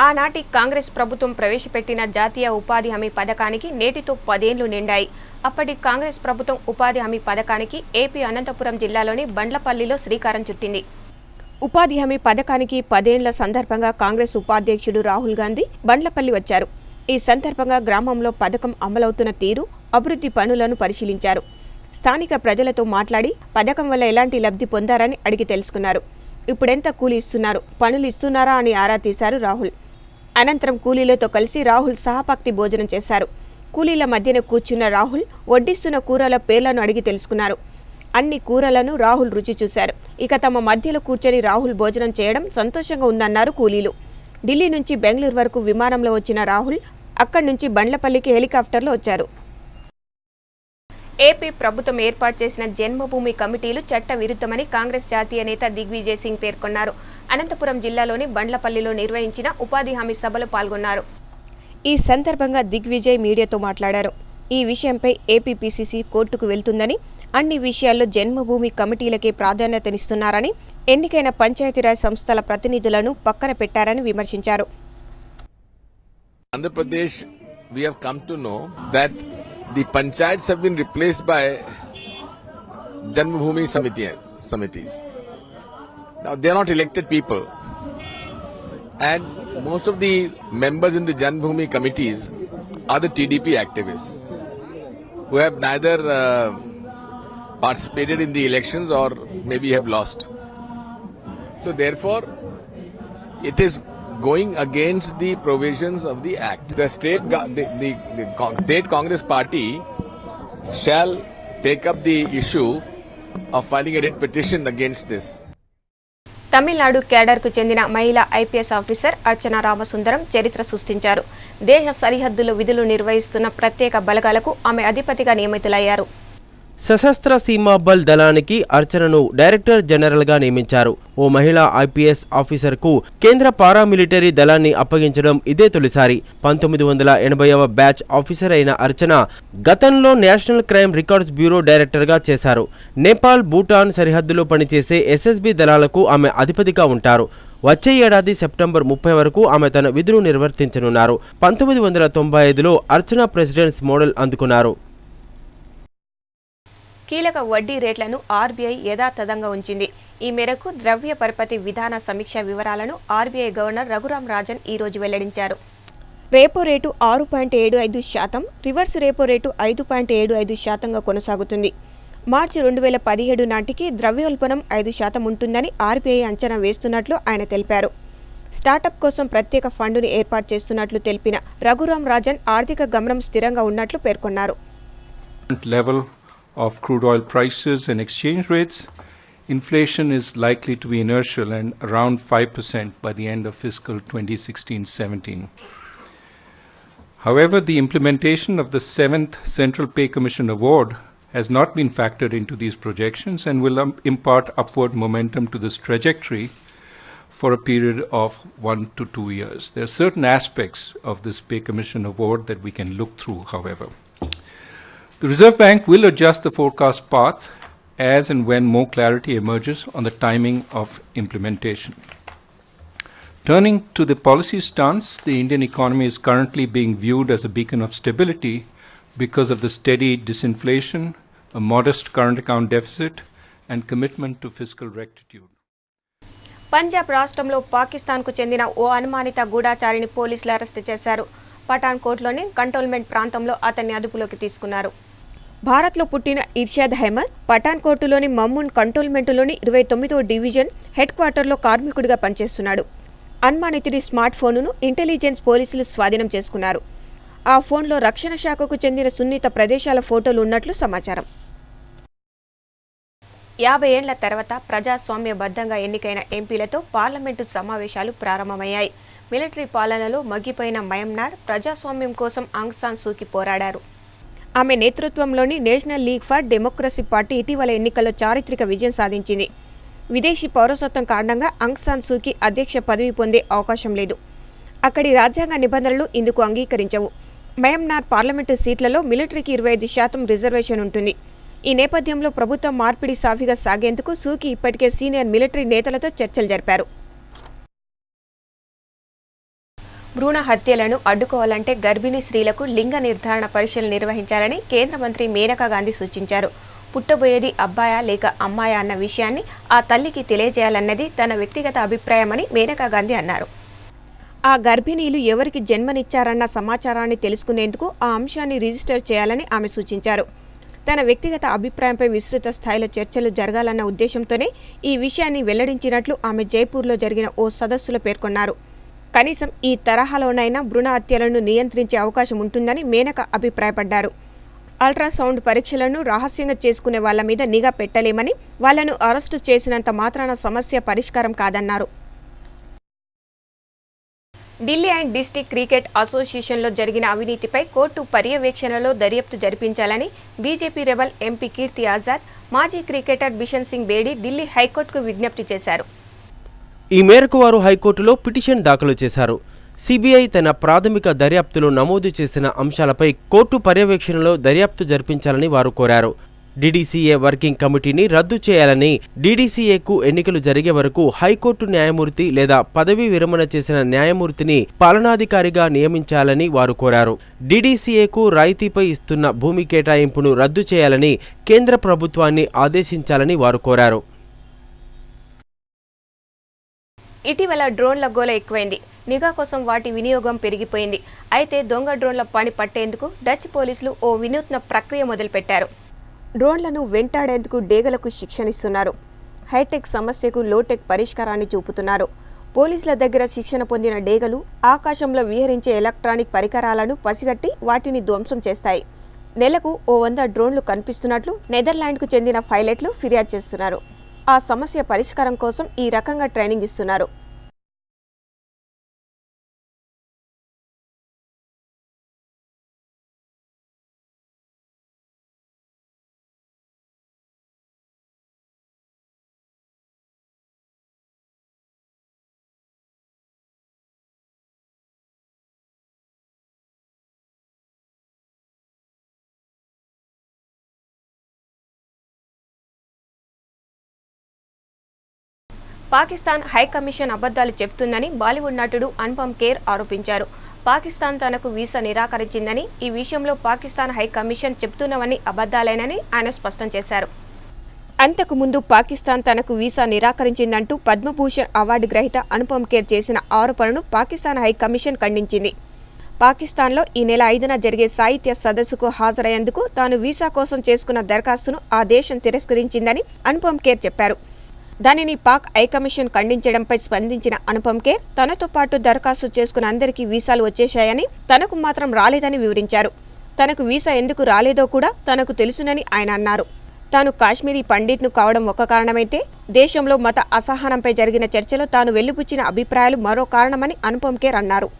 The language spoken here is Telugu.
ఆనాటి కాంగ్రెస్ ప్రభుత్వం ప్రవేశపెట్టిన జాతీయ ఉపాధి హామీ పథకానికి నేటితో 10 ఏళ్లు నిండాయి. అప్పటి కాంగ్రెస్ ప్రభుత్వం ఉపాధి హామీ పథకానికి ఏపీ అనంతపురం జిల్లాలోని బండ్లపల్లిలో శ్రీకారం చుట్టింది. ఉపాధి హామీ పథకానికి 10 ఏళ్ల సందర్భంగా కాంగ్రెస్ ఉపాధ్యక్షుడు రాహుల్ గాంధీ బండ్లపల్లి వచ్చారు. ఈ సందర్భంగా గ్రామంలో పథకం అమలవుతున్న తీరు, అభివృద్ధి పనులను పరిశీలించారు. స్థానిక ప్రజలతో మాట్లాడి పథకం వల్ల ఎలాంటి లబ్ధి పొందారని అడిగి తెలుసుకున్నారు. ఇప్పుడెంత కూలీ ఇస్తున్నారు, పనులు ఇస్తున్నారా అని ఆరా తీశారు రాహుల్. అనంతరం కూలీలతో కలిసి రాహుల్ సహపక్తి భోజనం చేశారు. కూలీల మధ్యన కూర్చున్న రాహుల్ వడ్డిస్తున్న కూరల పేర్లను అడిగి తెలుసుకున్నారు. అన్ని కూరలను రాహుల్ రుచి చూశారు. ఇక తమ మధ్యలో కూర్చొని రాహుల్ భోజనం చేయడం సంతోషంగా ఉందన్నారు కూలీలు. ఢిల్లీ నుంచి బెంగళూరు వరకు విమానంలో వచ్చిన రాహుల్ అక్కడి నుంచి బండ్లపల్లికి హెలికాప్టర్లో వచ్చారు. ఏపీ ప్రభుత్వం ఏర్పాటు చేసిన జన్మభూమి కమిటీలు చట్ట విరుద్ధమని కాంగ్రెస్ జాతీయ నేత దిగ్విజయ్ సింగ్ పేర్కొన్నారు. అనంతపురం జిల్లాలోని బండ్లపల్లిలో నిర్వహించిన ఉపాధి హామీ సభలో పాల్గొన్నారు. ఈ సందర్భంగా దిగ్విజయ్ మీడియాతో మాట్లాడారు. ఈ విషయంపై ఏపీపీసీసీ కోర్టుకు వెళ్తుందని, అన్ని విషయాల్లో జన్మభూమి కమిటీలకే ప్రాధాన్యతనిస్తున్నారని, ఎన్నికైన పంచాయతీరాజ్ సంస్థల ప్రతినిధులను పక్కన పెట్టారని విమర్శించారు. Andhra Pradesh we have come to know that the panchayats have been replaced by Janmabhoomi Samitis. Now they are not elected people, and most of the members in the Janmabhoomi committees are the TDP activists who have neither participated in the elections or maybe have lost. So therefore it is going against the provisions of the Act. The state Congress party shall take up the issue of filing a writ petition against this. Tamil Nadu కేడర్కు చెందిన మహిళా ఐపీఎస్ ఆఫీసర్ అర్చన రామసుందరం చరిత్ర సృష్టించారు. దేశ సరిహద్దులు విధులు నిర్వహిస్తున్న ప్రత్యేక బలగాలకు ఆమె అధిపతిగా నియమితులయ్యారు. సశస్త్ర సీమా బల్ దళానికి అర్చనను డైరెక్టర్ జనరల్గా నియమించారు. ఓ మహిళా ఐపీఎస్ ఆఫీసర్కు కేంద్ర పారామిలిటరీ దళాన్ని అప్పగించడం ఇదే తొలిసారి. 1980వ బ్యాచ్ ఆఫీసర్ అయిన అర్చన గతంలో నేషనల్ క్రైమ్ రికార్డ్స్ బ్యూరో డైరెక్టర్గా చేశారు. నేపాల్, భూటాన్ సరిహద్దులో పనిచేసే ఎస్ఎస్బీ దళాలకు ఆమె అధిపతిగా ఉంటారు. వచ్చే ఏడాది సెప్టెంబర్ 30 వరకు ఆమె తన విధులు నిర్వర్తించనున్నారు. 1995లో అర్చన ప్రెసిడెంట్స్ మోడల్ అందుకున్నారు. కీలక వడ్డీ రేట్లను ఆర్బీఐ యథాతథంగా ఉంచింది. ఈ మేరకు ద్రవ్య పరపతి విధాన సమీక్ష వివరాలను ఆర్బీఐ గవర్నర్ రఘురాం రాజన్ ఈ రోజు వెల్లడించారు. రేపో రేటు 6.75%, రివర్స్ రేపో రేటు 5.75%గా కొనసాగుతుంది. మార్చి 2017 నాటికి ద్రవ్యోల్బణం 5% ఉంటుందని ఆర్బీఐ అంచనా వేస్తున్నట్లు ఆయన తెలిపారు. స్టార్టప్ కోసం ప్రత్యేక ఫండును ఏర్పాటు చేస్తున్నట్లు తెలిపిన రఘురాం రాజన్ ఆర్థిక గమనం స్థిరంగా ఉన్నట్లు పేర్కొన్నారు. Of crude oil prices and exchange rates, inflation is likely to be inertial and around 5% by the end of fiscal 2016-17. However, the implementation of the 7th Central Pay Commission Award has not been factored into these projections and will impart upward momentum to this trajectory for a period of 1 to 2 years. There are certain aspects of this Pay Commission Award that we can look through, however. The Reserve Bank will adjust the forecast path as and when more clarity emerges on the timing of implementation. Turning to the policy stance, the Indian economy is currently being viewed as a beacon of stability because of the steady disinflation, a modest current account deficit, and commitment to fiscal rectitude. Punjab రాష్ట్రంలో పాకిస్తాన్కు చెందిన ఓ అనుమానిత గూఢాచారిని పోలీసులు అరెస్టు చేశారు. పఠాన్కోట్లోని కంటోన్మెంట్ ప్రాంతంలో అతన్ని అదుపులోకి తీసుకున్నారు. భారత్లో పుట్టిన ఇర్షాద్ అహ్మద్ పఠాన్కోట్లోని మమ్మూన్ కంటోన్మెంట్లోని 29వ డివిజన్ హెడ్ క్వార్టర్లో కార్మికుడిగా పనిచేస్తున్నాడు. అనుమానితుడి స్మార్ట్ ఫోన్ను ఇంటెలిజెన్స్ పోలీసులు స్వాధీనం చేసుకున్నారు. ఆ ఫోన్లో రక్షణ శాఖకు చెందిన సున్నిత ప్రదేశాల ఫోటోలు ఉన్నట్లు సమాచారం. 50 ఏళ్ల తర్వాత ప్రజాస్వామ్యబద్ధంగా ఎన్నికైన ఎంపీలతో పార్లమెంటు సమావేశాలు ప్రారంభమయ్యాయి. మిలిటరీ పాలనలో మగ్గిపోయిన మయన్మార్ ప్రజాస్వామ్యం కోసం ఆంగ్ సాన్ సూకీ పోరాడారు. ఆమె నేతృత్వంలోని national league for democracy party ఇటీవల ఎన్నికల్లో చారిత్రక విజయం సాధించింది. విదేశీ పౌరసత్వం కారణంగా ఆంగ్ సాన్ సూకీ అధ్యక్ష పదవి పొందే అవకాశం లేదు. అక్కడి రాజ్యాంగ నిబంధనలు ఇందుకు అంగీకరించవు. మయన్మార్ పార్లమెంటు సీట్లలో మిలిటరీకి 25% రిజర్వేషన్ ఉంటుంది. ఈ నేపథ్యంలో ప్రభుత్వం మార్పిడి సాఫీగా సాగేందుకు సూకీ ఇప్పటికే సీనియర్ మిలిటరీ నేతలతో చర్చలు జరిపారు. భ్రూణ హత్యలను అడ్డుకోవాలంటే గర్భిణీ స్త్రీలకు లింగ నిర్ధారణ పరీక్షలు నిర్వహించాలని కేంద్ర మంత్రి మేనకా గాంధీ సూచించారు. పుట్టబోయేది అబ్బాయా లేక అమ్మాయా అన్న విషయాన్ని ఆ తల్లికి తెలియజేయాలన్నది తన వ్యక్తిగత అభిప్రాయమని మేనకా గాంధీ అన్నారు. ఆ గర్భిణీలు ఎవరికి జన్మనిచ్చారన్న సమాచారాన్ని తెలుసుకునేందుకు ఆ అంశాన్ని రిజిస్టర్ చేయాలని ఆమె సూచించారు. తన వ్యక్తిగత అభిప్రాయంపై విస్తృత స్థాయిలో చర్చలు జరగాలన్న ఉద్దేశంతోనే ఈ విషయాన్ని వెల్లడించినట్లు ఆమె జైపూర్లో జరిగిన ఓ సదస్సులో పేర్కొన్నారు. కనీసం ఈ తరహాలోనైనా భ్రూణ హత్యలను నియంత్రించే అవకాశం ఉంటుందని మేనక అభిప్రాయపడ్డారు. అల్ట్రాసౌండ్ పరీక్షలను రహస్యంగా చేసుకునే వాళ్ల మీద నిఘా పెట్టలేమని, వాళ్లను అరెస్టు చేసినంత మాత్రాన సమస్య పరిష్కారం కాదన్నారు. ఢిల్లీ అండ్ డిస్ట్రిక్ట్ క్రికెట్ అసోసియేషన్లో జరిగిన అవినీతిపై కోర్టు పర్యవేక్షణలో దర్యాప్తు జరిపించాలని బీజేపీ రెబల్ ఎంపీ కీర్తి ఆజాద్, మాజీ క్రికెటర్ బిషన్ సింగ్ బేడి ఢిల్లీ హైకోర్టుకు విజ్ఞప్తి చేశారు. ఈ మేరకు వారు హైకోర్టులో పిటిషన్ దాఖలు చేశారు. సిబిఐ తన ప్రాథమిక దర్యాప్తులో నమోదు చేసిన అంశాలపై కోర్టు పర్యవేక్షణలో దర్యాప్తు జరిపించాలని వారు కోరారు. డీడీసీఏ వర్కింగ్ కమిటీని రద్దు చేయాలని, డీడీసీఏకు ఎన్నికలు జరిగే వరకు హైకోర్టు న్యాయమూర్తి లేదా పదవీ విరమణ చేసిన న్యాయమూర్తిని పాలనాధికారిగా నియమించాలని వారు కోరారు. డీడీసీఏకు రాయితీపై ఇస్తున్న భూమి కేటాయింపును రద్దు చేయాలని కేంద్ర ప్రభుత్వాన్ని ఆదేశించాలని వారు కోరారు. ఇటీవల డ్రోన్ల గోల ఎక్కువైంది. నిఘా కోసం వాటి వినియోగం పెరిగిపోయింది. అయితే దొంగ డ్రోన్ల పని పట్టేందుకు డచ్ పోలీసులు ఓ వినూత్న ప్రక్రియ మొదలుపెట్టారు. డ్రోన్లను వెంటాడేందుకు డేగలకు శిక్షణిస్తున్నారు. హైటెక్ సమస్యకు లోటెక్ పరిష్కారాన్ని చూపుతున్నారు. పోలీసుల దగ్గర శిక్షణ పొందిన డేగలు ఆకాశంలో విహరించే ఎలక్ట్రానిక్ పరికరాలను పసిగట్టి వాటిని ధ్వంసం చేస్తాయి. నెలకు ఓ 100 డ్రోన్లు కనిపిస్తున్నట్లు నెదర్లాండ్కు చెందిన పైలట్లు ఫిర్యాదు చేస్తున్నారు. ఆ సమస్య పరిష్కారం కోసం ఈ రకంగా ట్రైనింగ్ ఇస్తున్నారు. పాకిస్తాన్ హైకమిషన్ అబద్ధాలు చెబుతుందని బాలీవుడ్ నటుడు అనుపమ్ ఖేర్ ఆరోపించారు. పాకిస్తాన్ తనకు వీసా నిరాకరించిందని, ఈ విషయంలో పాకిస్తాన్ హైకమిషన్ చెబుతున్నవన్నీ అబద్ధాలేనని ఆయన స్పష్టం చేశారు. అంతకుముందు పాకిస్తాన్ తనకు వీసా నిరాకరించిందంటూ పద్మభూషణ్ అవార్డు గ్రహీత అనుపమ్ ఖేర్ చేసిన ఆరోపణను పాకిస్తాన్ హైకమిషన్ ఖండించింది. పాకిస్తాన్లో ఈ నెల 5న జరిగే సాహిత్య సదస్సుకు హాజరయ్యేందుకు తాను వీసా కోసం చేసుకున్న దరఖాస్తును ఆ దేశం తిరస్కరించిందని అనుపమ్ ఖేర్ చెప్పారు. దానిని పాక్ హైకమిషన్ ఖండించడంపై స్పందించిన అనుపమ్ ఖేర్ తనతో పాటు దరఖాస్తు చేసుకున్న అందరికీ వీసాలు వచ్చేశాయని, తనకు మాత్రం రాలేదని వివరించారు. తనకు వీసా ఎందుకు రాలేదో కూడా తనకు తెలుసునని ఆయన అన్నారు. తాను కాశ్మీరీ పండిట్ను కావడం ఒక కారణమైతే, దేశంలో మత అసహనంపై జరిగిన చర్చలో తాను వెలిబుచ్చిన అభిప్రాయాలు మరో కారణమని అనుపమ్ ఖేర్ అన్నారు.